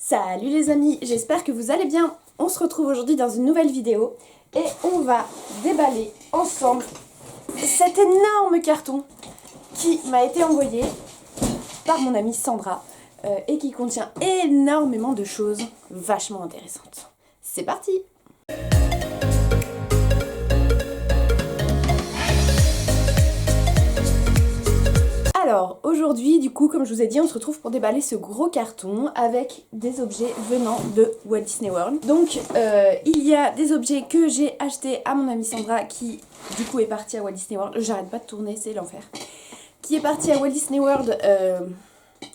Salut les amis, j'espère que vous allez bien. On se retrouve aujourd'hui dans une nouvelle vidéo et on va déballer ensemble cet énorme carton qui m'a été envoyé par mon amie Sandra et qui contient énormément de choses vachement intéressantes. C'est parti! Alors aujourd'hui du coup comme je vous ai dit on se retrouve pour déballer ce gros carton avec des objets venant de Walt Disney World. Donc il y a des objets que j'ai achetés à mon amie Sandra qui du coup est partie à Walt Disney World. J'arrête pas de tourner, c'est l'enfer. Qui est partie à Walt Disney World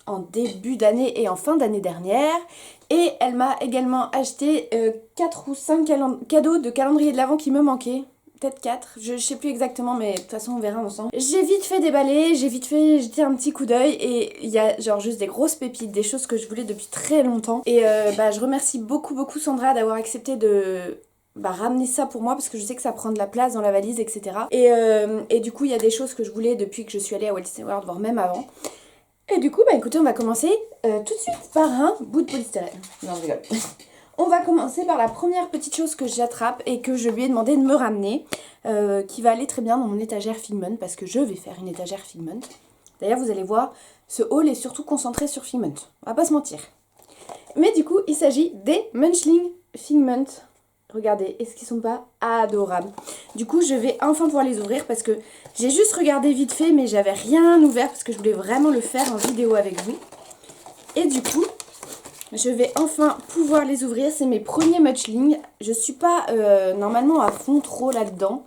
en début d'année et en fin d'année dernière. Et elle m'a également acheté 4 ou 5 cadeaux de calendrier de l'Avent qui me manquaient. Peut-être 4, je sais plus exactement, mais de toute façon on verra ensemble. J'ai vite fait déballer, j'ai vite fait jeter un petit coup d'œil et il y a genre juste des grosses pépites, des choses que je voulais depuis très longtemps. Et je remercie beaucoup Sandra d'avoir accepté de ramener ça pour moi parce que je sais que ça prend de la place dans la valise, etc. Et du coup il y a des choses que je voulais depuis que je suis allée à Walt Disney World, voire même avant. Et du coup écoutez, on va commencer tout de suite par un bout de polystyrène. Non, je rigole. On va commencer par la première petite chose que j'attrape et que je lui ai demandé de me ramener, qui va aller très bien dans mon étagère Figment, parce que je vais faire une étagère Figment. D'ailleurs, vous allez voir, ce haul est surtout concentré sur Figment, on va pas se mentir. Mais du coup, il s'agit des Munchling Figment. Regardez, est-ce qu'ils sont pas adorables? Du coup, je vais enfin pouvoir les ouvrir parce que j'ai juste regardé vite fait, mais j'avais rien ouvert parce que je voulais vraiment le faire en vidéo avec vous. Et du coup, je vais enfin pouvoir les ouvrir, c'est mes premiers Munchling. Je suis pas normalement à fond trop là-dedans.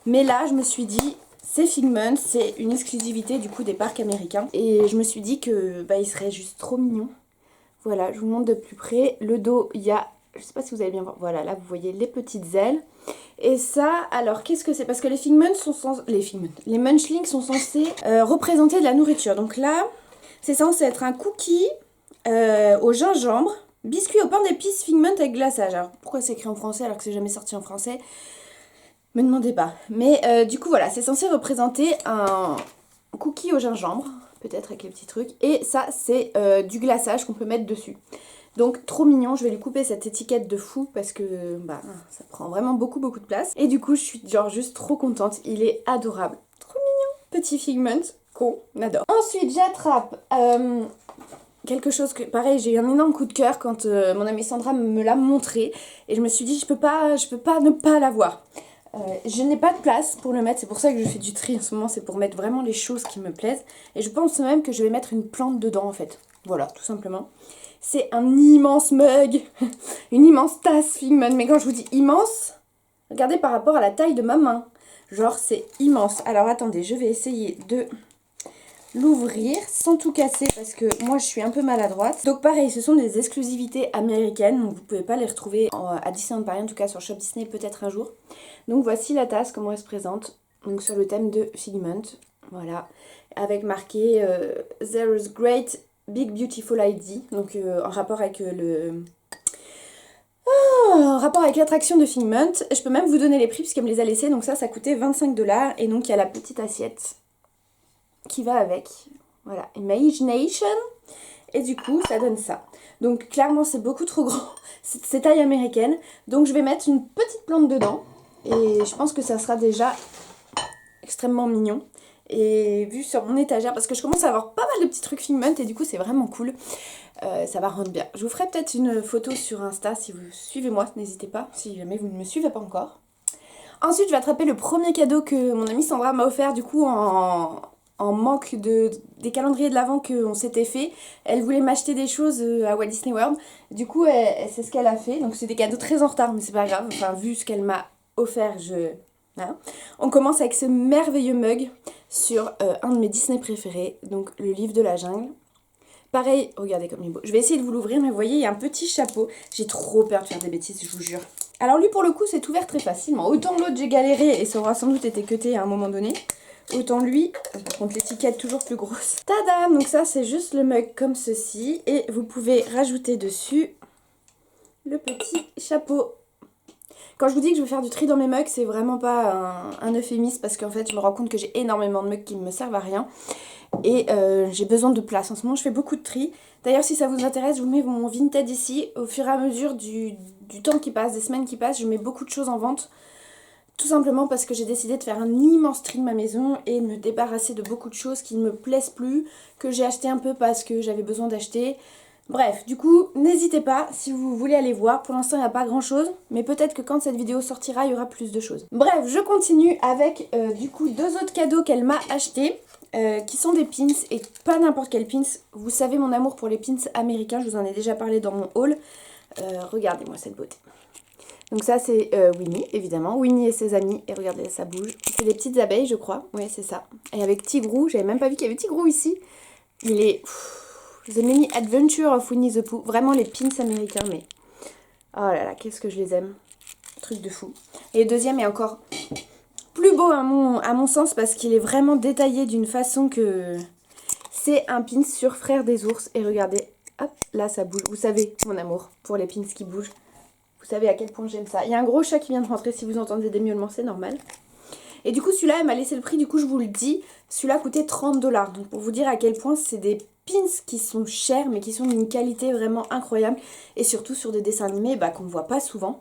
Mais là, je me suis dit, c'est Figment, c'est une exclusivité du coup des parcs américains. Et je me suis dit que il serait juste trop mignon. Voilà, je vous montre de plus près. Le dos, il y a, je sais pas si vous allez bien voir, voilà, là vous voyez les petites ailes. Et ça, alors qu'est-ce que c'est? Parce que les Figment sont censés, les Munchling sont censés représenter de la nourriture. Donc là, c'est censé être un cookie au gingembre, biscuit au pain d'épices Figment avec glaçage. Alors pourquoi c'est écrit en français alors que c'est jamais sorti en français? Me demandez pas. Mais du coup voilà, c'est censé représenter un cookie au gingembre, peut-être avec les petits trucs. Et ça c'est du glaçage qu'on peut mettre dessus. Donc trop mignon, je vais lui couper cette étiquette de fou parce que ça prend vraiment beaucoup de place. Et du coup je suis genre juste trop contente, il est adorable. Trop mignon. Petit Figment qu'on adore. Ensuite j'attrape quelque chose que, pareil, j'ai eu un énorme coup de cœur quand mon amie Sandra me l'a montré. Et je me suis dit, je peux pas ne pas l'avoir. Je n'ai pas de place pour le mettre, c'est pour ça que je fais du tri en ce moment, c'est pour mettre vraiment les choses qui me plaisent. Et je pense même que je vais mettre une plante dedans en fait. Voilà, tout simplement. C'est un immense mug, une immense tasse Figment. Mais quand je vous dis immense, regardez par rapport à la taille de ma main. Genre c'est immense. Alors attendez, je vais essayer de l'ouvrir sans tout casser parce que moi je suis un peu maladroite. Donc pareil, ce sont des exclusivités américaines, donc vous pouvez pas les retrouver à Disneyland Paris, en tout cas sur Shop Disney peut-être un jour. Donc voici la tasse, comment elle se présente, donc sur le thème de Figment, voilà, avec marqué There's Great Big Beautiful ID, donc en rapport avec en rapport avec l'attraction de Figment. Je peux même vous donner les prix puisqu'elle me les a laissés, donc ça coûtait 25 $, et donc il y a la petite assiette qui va avec, voilà, Imagination, et du coup ça donne ça. Donc clairement c'est beaucoup trop grand, c'est taille américaine, donc je vais mettre une petite plante dedans et je pense que ça sera déjà extrêmement mignon. Et vu sur mon étagère, parce que je commence à avoir pas mal de petits trucs Figment et du coup c'est vraiment cool, ça va rendre bien. Je vous ferai peut-être une photo sur Insta si vous suivez moi, n'hésitez pas si jamais vous ne me suivez pas encore. Ensuite je vais attraper le premier cadeau que mon amie Sandra m'a offert du coup en manque des calendriers de l'Avent qu'on s'était fait. Elle voulait m'acheter des choses à Walt Disney World. Du coup, c'est ce qu'elle a fait. Donc c'est des cadeaux très en retard, mais c'est pas grave. Enfin, vu ce qu'elle m'a offert, voilà. On commence avec ce merveilleux mug sur un de mes Disney préférés, donc le livre de la jungle. Pareil, regardez comme il est beau. Je vais essayer de vous l'ouvrir, mais vous voyez, il y a un petit chapeau. J'ai trop peur de faire des bêtises, je vous jure. Alors lui, pour le coup, c'est ouvert très facilement. Autant l'autre, j'ai galéré et ça aura sans doute été cuté à un moment donné. Autant lui, par contre l'étiquette toujours plus grosse. Tadam! Donc ça c'est juste le mug comme ceci. Et vous pouvez rajouter dessus le petit chapeau. Quand je vous dis que je veux faire du tri dans mes mugs, c'est vraiment pas un euphémisme parce qu'en fait je me rends compte que j'ai énormément de mugs qui ne me servent à rien. Et j'ai besoin de place. En ce moment je fais beaucoup de tri. D'ailleurs si ça vous intéresse, je vous mets mon Vinted ici. Au fur et à mesure du temps qui passe, des semaines qui passent, je mets beaucoup de choses en vente. Tout simplement parce que j'ai décidé de faire un immense tri de ma maison et me débarrasser de beaucoup de choses qui ne me plaisent plus, que j'ai acheté un peu parce que j'avais besoin d'acheter. Bref, du coup, n'hésitez pas si vous voulez aller voir. Pour l'instant, il n'y a pas grand chose, mais peut-être que quand cette vidéo sortira, il y aura plus de choses. Bref, je continue avec du coup 2 autres cadeaux qu'elle m'a achetés, qui sont des pins, et pas n'importe quel pins. Vous savez mon amour pour les pins américains, je vous en ai déjà parlé dans mon haul. Regardez-moi cette beauté. Donc ça c'est Winnie, évidemment. Winnie et ses amis. Et regardez, ça bouge. C'est des petites abeilles, je crois. Oui, c'est ça. Et avec Tigrou, j'avais même pas vu qu'il y avait Tigrou ici. Il est... The Mini Adventure of Winnie the Pooh. Vraiment les pins américains, mais... Oh là là, qu'est-ce que je les aime. Truc de fou. Et le deuxième est encore plus beau à mon sens parce qu'il est vraiment détaillé d'une façon que... C'est un pins sur Frère des ours. Et regardez, hop, là ça bouge. Vous savez, mon amour pour les pins qui bougent. Vous savez à quel point j'aime ça. Il y a un gros chat qui vient de rentrer, si vous entendez des miaulements, c'est normal. Et du coup, celui-là, elle m'a laissé le prix, du coup, je vous le dis. Celui-là coûtait 30 $. Donc, pour vous dire à quel point c'est des pins qui sont chers, mais qui sont d'une qualité vraiment incroyable. Et surtout sur des dessins animés qu'on ne voit pas souvent.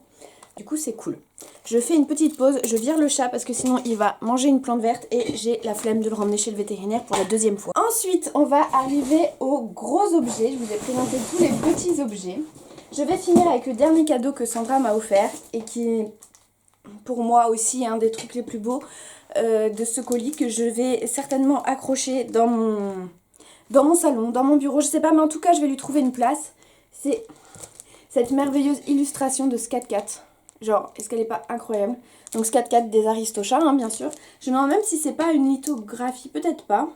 Du coup, c'est cool. Je fais une petite pause, je vire le chat parce que sinon, il va manger une plante verte. Et j'ai la flemme de le ramener chez le vétérinaire pour la 2e fois. Ensuite, on va arriver aux gros objets. Je vous ai présenté tous les petits objets. Je vais finir avec le dernier cadeau que Sandra m'a offert et qui est pour moi aussi un des trucs les plus beaux de ce colis que je vais certainement accrocher dans mon salon, dans mon bureau, je sais pas, mais en tout cas je vais lui trouver une place. C'est cette merveilleuse illustration de Scat Cat. Genre, est-ce qu'elle est pas incroyable? Donc Scat Cat des Aristochats, hein, bien sûr. Je me demande même si c'est pas une lithographie, peut-être pas.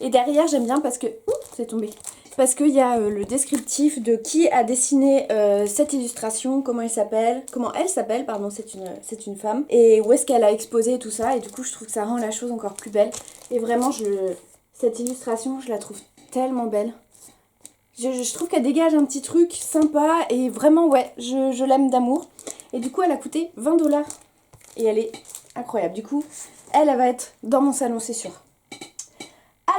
Et derrière j'aime bien parce que... Ouh, c'est tombé. Parce qu'il y a le descriptif de qui a dessiné cette illustration, comment elle s'appelle, pardon, c'est une femme, et où est-ce qu'elle a exposé tout ça, et du coup je trouve que ça rend la chose encore plus belle. Et vraiment, cette illustration, je la trouve tellement belle. Je trouve qu'elle dégage un petit truc sympa, et vraiment, ouais, je l'aime d'amour. Et du coup, elle a coûté 20 $. Et elle est incroyable. Du coup, elle va être dans mon salon, c'est sûr.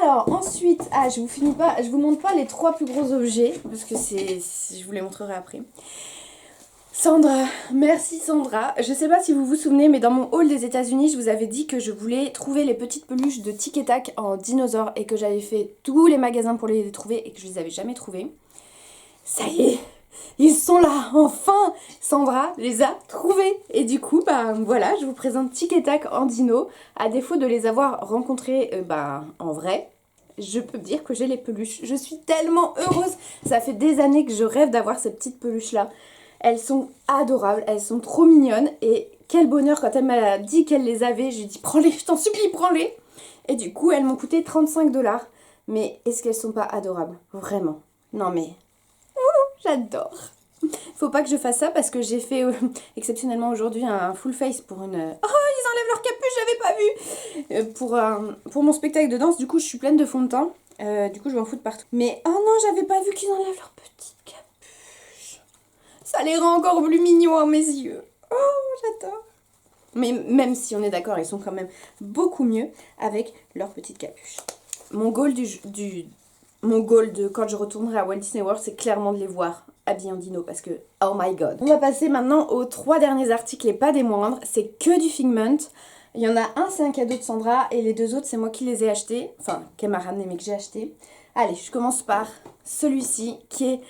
Alors ensuite, je vous montre pas les 3 plus gros objets parce que je vous les montrerai après. Sandra, merci Sandra. Je sais pas si vous vous souvenez, mais dans mon haul des États-Unis, je vous avais dit que je voulais trouver les petites peluches de Tic et Tac en dinosaure et que j'avais fait tous les magasins pour les trouver et que je les avais jamais trouvés. Ça y est, ils sont là, enfin. Sandra les a trouvés. Et du coup, voilà, je vous présente Tic et Tac en dino. À défaut de les avoir rencontrés en vrai, je peux dire que j'ai les peluches. Je suis tellement heureuse. Ça fait des années que je rêve d'avoir ces petites peluches-là. Elles sont adorables, elles sont trop mignonnes. Et quel bonheur quand elle m'a dit qu'elle les avait. J'ai dit, prends-les, je t'en supplie, prends-les. Et du coup, elles m'ont coûté 35 $. Mais est-ce qu'elles sont pas adorables? Vraiment. Non mais... J'adore. Faut pas que je fasse ça parce que j'ai fait exceptionnellement aujourd'hui un full face pour une... Oh, ils enlèvent leur capuche, j'avais pas vu pour mon spectacle de danse, du coup je suis pleine de fond de teint. Du coup je vais en foutre partout. Mais oh non, j'avais pas vu qu'ils enlèvent leur petite capuche. Ça les rend encore plus mignons à mes yeux. Oh, j'adore. Mais même si on est d'accord, ils sont quand même beaucoup mieux avec leur petite capuche. Mon goal de quand je retournerai à Walt Disney World, c'est clairement de les voir habillés en dino parce que oh my god. On va passer maintenant aux 3 derniers articles et pas des moindres. C'est que du Figment. Il y en a un, c'est un cadeau de Sandra et les 2 autres, c'est moi qui les ai achetés. Enfin, qu'elle m'a ramené mais que j'ai acheté. Allez, je commence par celui-ci qui est,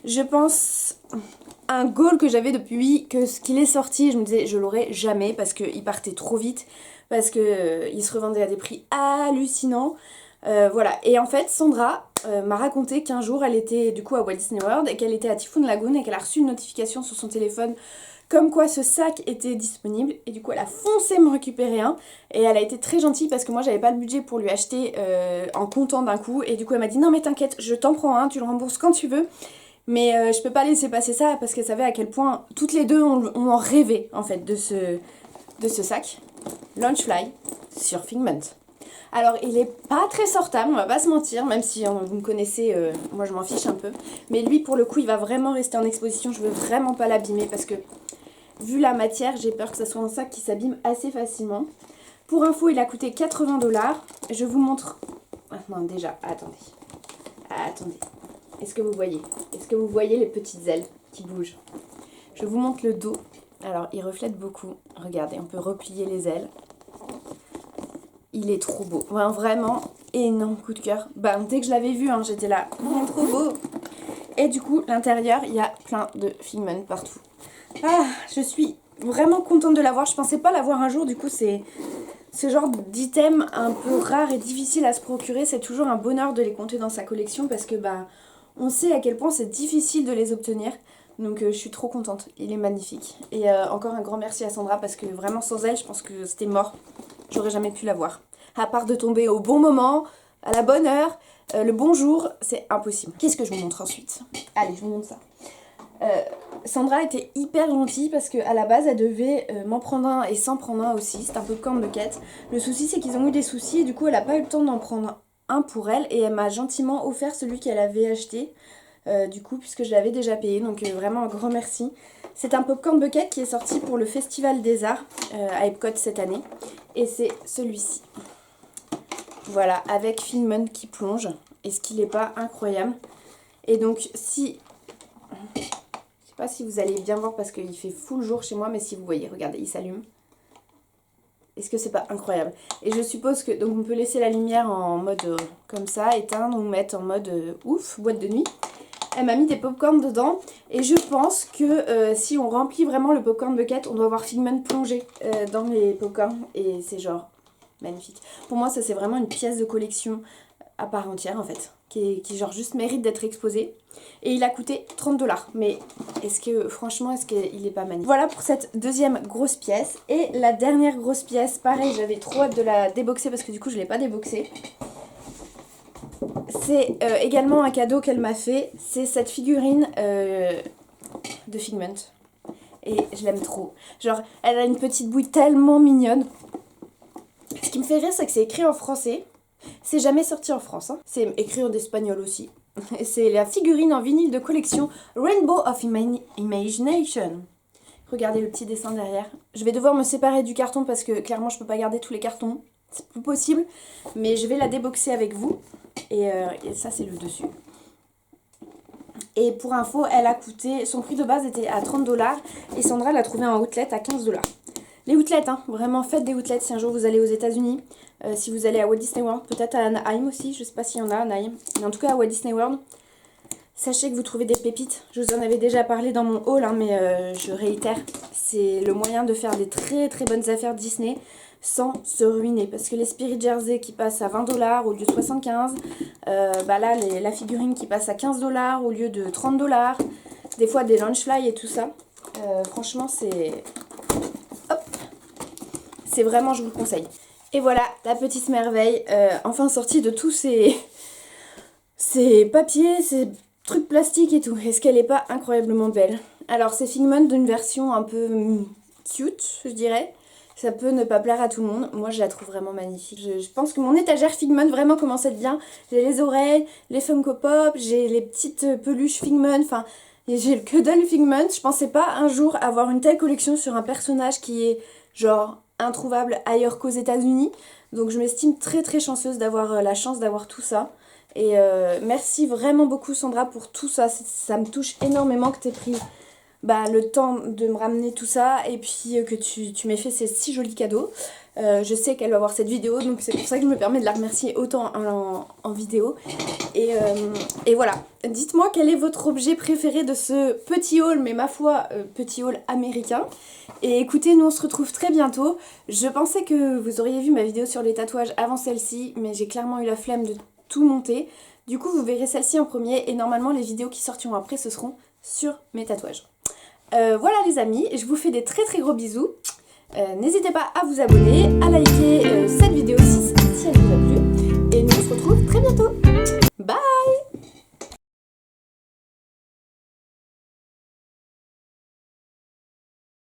je pense, un goal que j'avais depuis qu'il est sorti. Je me disais, je l'aurais jamais parce qu'il partait trop vite, parce qu'il se revendait à des prix hallucinants. Voilà, et en fait Sandra m'a raconté qu'un jour elle était du coup à Walt Disney World et qu'elle était à Typhoon Lagoon et qu'elle a reçu une notification sur son téléphone comme quoi ce sac était disponible et du coup elle a foncé me récupérer un et elle a été très gentille parce que moi j'avais pas le budget pour lui acheter en comptant d'un coup et du coup elle m'a dit non mais t'inquiète, je t'en prends un, tu le rembourses quand tu veux mais je peux pas laisser passer ça parce qu'elle savait à quel point toutes les deux on en rêvait en fait de ce sac Launchfly sur Figment. Alors il est pas très sortable, on va pas se mentir, même si vous me connaissez, moi je m'en fiche un peu. Mais lui pour le coup il va vraiment rester en exposition, je veux vraiment pas l'abîmer parce que vu la matière, j'ai peur que ça soit un sac qui s'abîme assez facilement. Pour info, il a coûté 80 $. Je vous montre... Ah non, déjà, attendez. Attendez. Est-ce que vous voyez? Est-ce que vous voyez les petites ailes qui bougent? Je vous montre le dos. Alors, il reflète beaucoup. Regardez, on peut replier les ailes. Il est trop beau. Ouais, vraiment, énorme coup de cœur. Bah, dès que je l'avais vu, hein, j'étais là. Oh, trop beau. Et du coup, l'intérieur, il y a plein de Figment partout. Ah, je suis vraiment contente de l'avoir. Je pensais pas l'avoir un jour. Du coup, c'est ce genre d'item un peu rare et difficile à se procurer. C'est toujours un bonheur de les compter dans sa collection parce que bah, on sait à quel point c'est difficile de les obtenir. Donc je suis trop contente. Il est magnifique. Et encore un grand merci à Sandra parce que vraiment sans elle, je pense que c'était mort. J'aurais jamais pu l'avoir. À part de tomber au bon moment, à la bonne heure, le bon jour, c'est impossible. Qu'est-ce que je vous montre ensuite? Allez, je vous montre ça. Sandra était hyper gentille parce qu'à la base, elle devait m'en prendre un et s'en prendre un aussi. C'est un peu comme bucket. Le souci, c'est qu'ils ont eu des soucis et du coup, elle n'a pas eu le temps d'en prendre un pour elle. Et elle m'a gentiment offert celui qu'elle avait acheté, du coup, puisque je l'avais déjà payé. Donc vraiment un grand merci. C'est un popcorn bucket qui est sorti pour le Festival des Arts à Epcot cette année. Et c'est celui-ci. Voilà, avec Figment qui plonge. Est-ce qu'il n'est pas incroyable? Et donc, si... Je sais pas si vous allez bien voir parce qu'il fait full jour chez moi, mais si vous voyez, regardez, il s'allume. Est-ce que c'est pas incroyable? Et je suppose que... Donc, on peut laisser la lumière en mode comme ça, éteindre ou mettre en mode ouf, boîte de nuit. Elle m'a mis des popcorn dedans et je pense que si on remplit vraiment le popcorn bucket, on doit avoir Figment plongé dans les popcorn et c'est genre magnifique. Pour moi, ça c'est vraiment une pièce de collection à part entière en fait, qui genre juste mérite d'être exposée. Et il a coûté 30 $. Mais est-ce que franchement, est-ce qu'il est pas magnifique? Voilà pour cette deuxième grosse pièce. Et la dernière grosse pièce, pareil, j'avais trop hâte de la déboxer parce que du coup je l'ai pas déboxée. C'est également un cadeau qu'elle m'a fait. C'est cette figurine de Figment. Et je l'aime trop. Genre, elle a une petite bouille tellement mignonne. Ce qui me fait rire, c'est que c'est écrit en français. C'est jamais sorti en France. Hein. C'est écrit en espagnol aussi. C'est la figurine en vinyle de collection Rainbow of Imagination. Regardez le petit dessin derrière. Je vais devoir me séparer du carton parce que clairement, je peux pas garder tous les cartons. C'est plus possible. Mais je vais la déboxer avec vous. Et ça, c'est le dessus. Et pour info, elle a coûté... Son prix de base était à 30 $. Et Sandra l'a trouvé en outlet à 15 $. Les outlets, hein, vraiment faites des outlets si un jour vous allez aux États-Unis. Si vous allez à Walt Disney World, peut-être à Anaheim aussi, je sais pas s'il y en a à Anaheim. Mais en tout cas à Walt Disney World, sachez que vous trouvez des pépites. Je vous en avais déjà parlé dans mon haul, hein, mais je réitère. C'est le moyen de faire des très très bonnes affaires Disney sans se ruiner. Parce que les Spirit Jersey qui passent à 20 $ au lieu de 75, bah là la figurine qui passe à 15 $ au lieu de 30 $. Des fois des Launchfly et tout ça. Franchement c'est... Hop, c'est vraiment, je vous le conseille. Et voilà, la petite merveille, enfin sortie de tous ces papiers, ces trucs plastiques et tout. Est-ce qu'elle n'est pas incroyablement belle? Alors c'est Figment d'une version un peu cute, je dirais. Ça peut ne pas plaire à tout le monde. Moi, je la trouve vraiment magnifique. Je pense que mon étagère Figment vraiment commence à être bien. J'ai les oreilles, les Funko Pop, j'ai les petites peluches Figment, enfin... J'ai le que dalle Figment. Je pensais pas un jour avoir une telle collection sur un personnage qui est genre introuvable ailleurs qu'aux États-Unis. Donc je m'estime très très chanceuse d'avoir la chance d'avoir tout ça. Et merci vraiment beaucoup Sandra pour tout ça. Ça me touche énormément que tu aies pris le temps de me ramener tout ça et puis que tu m'aies fait ces si jolis cadeaux. Je sais qu'elle va voir cette vidéo, donc c'est pour ça que je me permets de la remercier autant en vidéo. Et voilà, dites-moi quel est votre objet préféré de ce petit haul, mais ma foi, petit haul américain. Et écoutez, nous on se retrouve très bientôt. Je pensais que vous auriez vu ma vidéo sur les tatouages avant celle-ci, mais j'ai clairement eu la flemme de tout monter. Du coup, vous verrez celle-ci en premier, et normalement les vidéos qui sortiront après, ce seront sur mes tatouages. Voilà les amis, je vous fais des très très gros bisous. N'hésitez pas à vous abonner, à liker cette vidéo